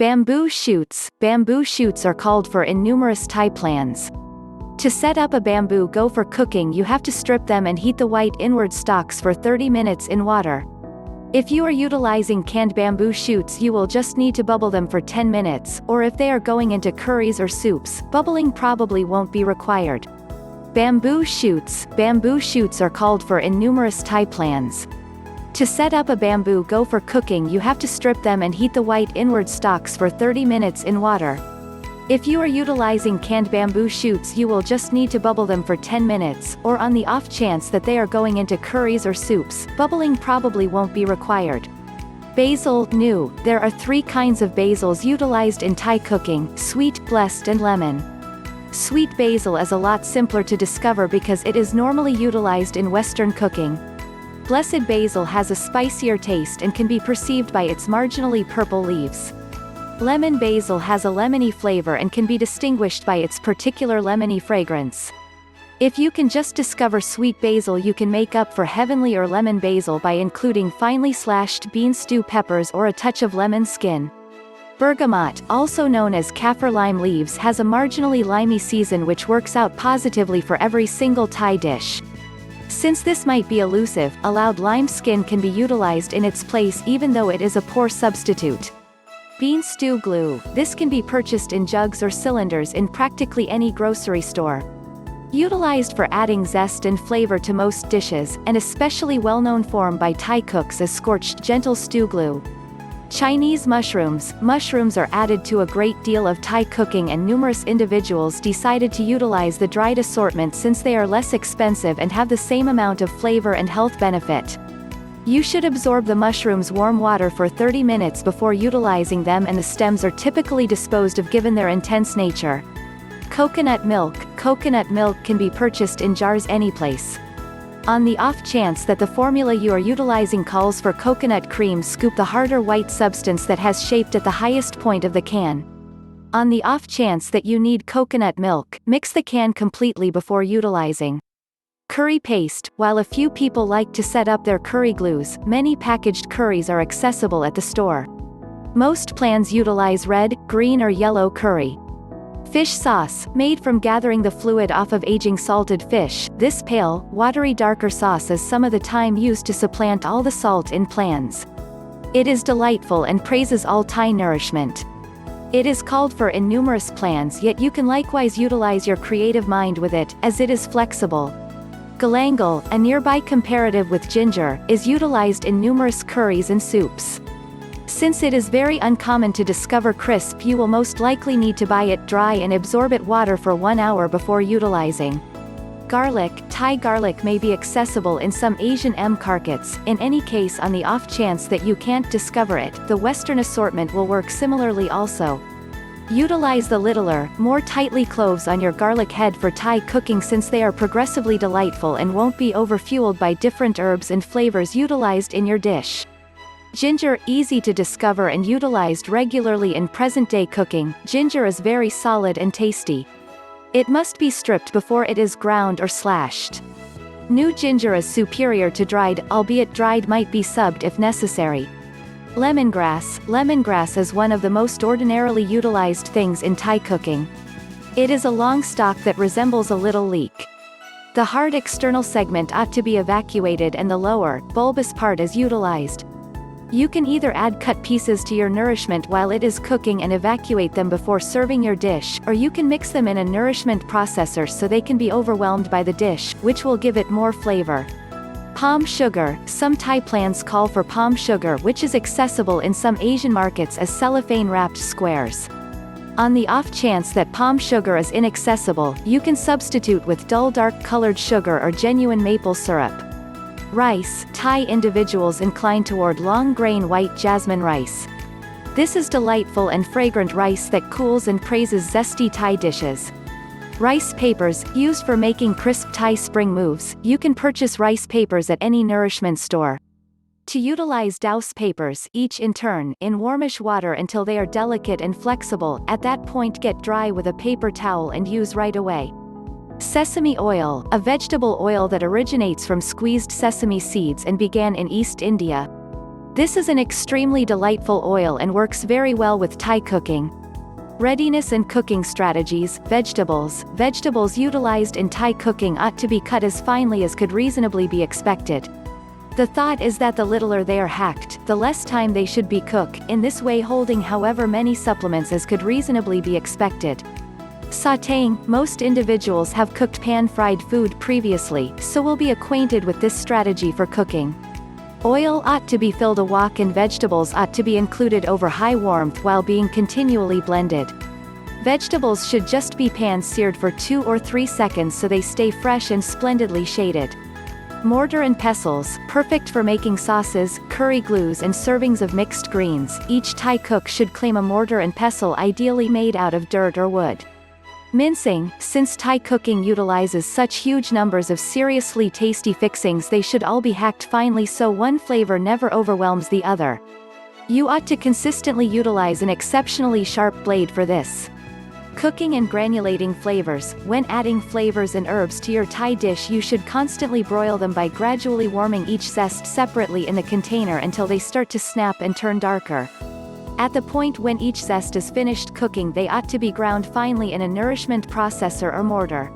Bamboo shoots. Bamboo shoots are called for in numerous Thai plans. To set up a bamboo go for cooking, you have to strip them and heat the white inward stalks for 30 minutes in water. If you are utilizing canned bamboo shoots, you will just need to bubble them for 10 minutes, or if they are going into curries or soups, bubbling probably won't be required. Bamboo shoots. Bamboo shoots are called for in numerous Thai plans. To set up a bamboo go for cooking, you have to strip them and heat the white inward stalks for 30 minutes in water. If you are utilizing canned bamboo shoots, you will just need to bubble them for 10 minutes, or on the off chance that they are going into curries or soups, bubbling probably won't be required. Basil. New. There are 3 kinds of basils utilized in Thai cooking: sweet, blessed and lemon. Sweet basil is a lot simpler to discover because it is normally utilized in Western cooking. Blessed basil has a spicier taste and can be perceived by its marginally purple leaves. Lemon basil has a lemony flavor and can be distinguished by its particular lemony fragrance. If you can just discover sweet basil, you can make up for heavenly or lemon basil by including finely slashed bean stew peppers or a touch of lemon skin. Bergamot, also known as kaffir lime leaves, has a marginally limey season which works out positively for every single Thai dish. Since this might be elusive, allowed lime skin can be utilized in its place even though it is a poor substitute. Bean stew glue. This can be purchased in jugs or cylinders in practically any grocery store. Utilized for adding zest and flavor to most dishes, and especially well-known form by Thai cooks as scorched gentle stew glue. Chinese mushrooms. Mushrooms are added to a great deal of Thai cooking, and numerous individuals decided to utilize the dried assortment since they are less expensive and have the same amount of flavor and health benefit. You should absorb the mushrooms' warm water for 30 minutes before utilizing them, and the stems are typically disposed of given their intense nature. Coconut milk. Coconut milk can be purchased in jars anyplace. On the off chance that the formula you are utilizing calls for coconut cream, scoop the harder white substance that has shaped at the highest point of the can. On the off chance that you need coconut milk, mix the can completely before utilizing. Curry paste. While a few people like to set up their curry glues, many packaged curries are accessible at the store. Most plans utilize red, green or yellow curry. Fish sauce, made from gathering the fluid off of aging salted fish. This pale, watery darker sauce is some of the time used to supplant all the salt in plans. It is delightful and praises all Thai nourishment. It is called for in numerous plans, yet you can likewise utilize your creative mind with it, as it is flexible. Galangal, a nearby comparative with ginger, is utilized in numerous curries and soups. Since it is very uncommon to discover crisp, you will most likely need to buy it dry and absorb it water for 1 hour before utilizing. Garlic. Thai garlic may be accessible in some Asian markets. In any case, on the off chance that you can't discover it, the Western assortment will work similarly also. Utilize the littler, more tightly cloves on your garlic head for Thai cooking since they are progressively delightful and won't be overfueled by different herbs and flavors utilized in your dish. Ginger. Easy to discover and utilized regularly in present-day cooking, ginger is very solid and tasty. It must be stripped before it is ground or slashed. New ginger is superior to dried, albeit dried might be subbed if necessary. Lemongrass. Lemongrass is one of the most ordinarily utilized things in Thai cooking. It is a long stalk that resembles a little leek. The hard external segment ought to be evacuated and the lower, bulbous part is utilized. You can either add cut pieces to your nourishment while it is cooking and evacuate them before serving your dish, or you can mix them in a nourishment processor so they can be overwhelmed by the dish, which will give it more flavor. Palm sugar. Some Thai plans call for palm sugar, which is accessible in some Asian markets as cellophane-wrapped squares. On the off chance that palm sugar is inaccessible, you can substitute with dull dark-colored sugar or genuine maple syrup. Rice. Thai individuals incline toward long-grain white jasmine rice. This is delightful and fragrant rice that cools and praises zesty Thai dishes. Rice papers, used for making crisp Thai spring moves. You can purchase rice papers at any nourishment store. To utilize, douse papers, each in turn, in warmish water until they are delicate and flexible. At that point, get dry with a paper towel and use right away. Sesame oil, a vegetable oil that originates from squeezed sesame seeds and began in East India. This is an extremely delightful oil and works very well with Thai cooking. Readiness and cooking strategies. Vegetables. Vegetables utilized in Thai cooking ought to be cut as finely as could reasonably be expected. The thought is that the littler they are hacked, the less time they should be cooked, in this way holding however many supplements as could reasonably be expected. Sautéing. Most individuals have cooked pan-fried food previously, so will be acquainted with this strategy for cooking. Oil ought to be filled a wok and vegetables ought to be included over high warmth while being continually blended. Vegetables should just be pan-seared for 2 or 3 seconds so they stay fresh and splendidly shaded. Mortar and pestles, perfect for making sauces, curry glues and servings of mixed greens. Each Thai cook should claim a mortar and pestle ideally made out of dirt or wood. Mincing. Since Thai cooking utilizes such huge numbers of seriously tasty fixings, they should all be hacked finely so one flavor never overwhelms the other. You ought to consistently utilize an exceptionally sharp blade for this. Cooking and granulating flavors. When adding flavors and herbs to your Thai dish, you should constantly broil them by gradually warming each zest separately in the container until they start to snap and turn darker. At the point when each zest is finished cooking, they ought to be ground finely in a nourishment processor or mortar.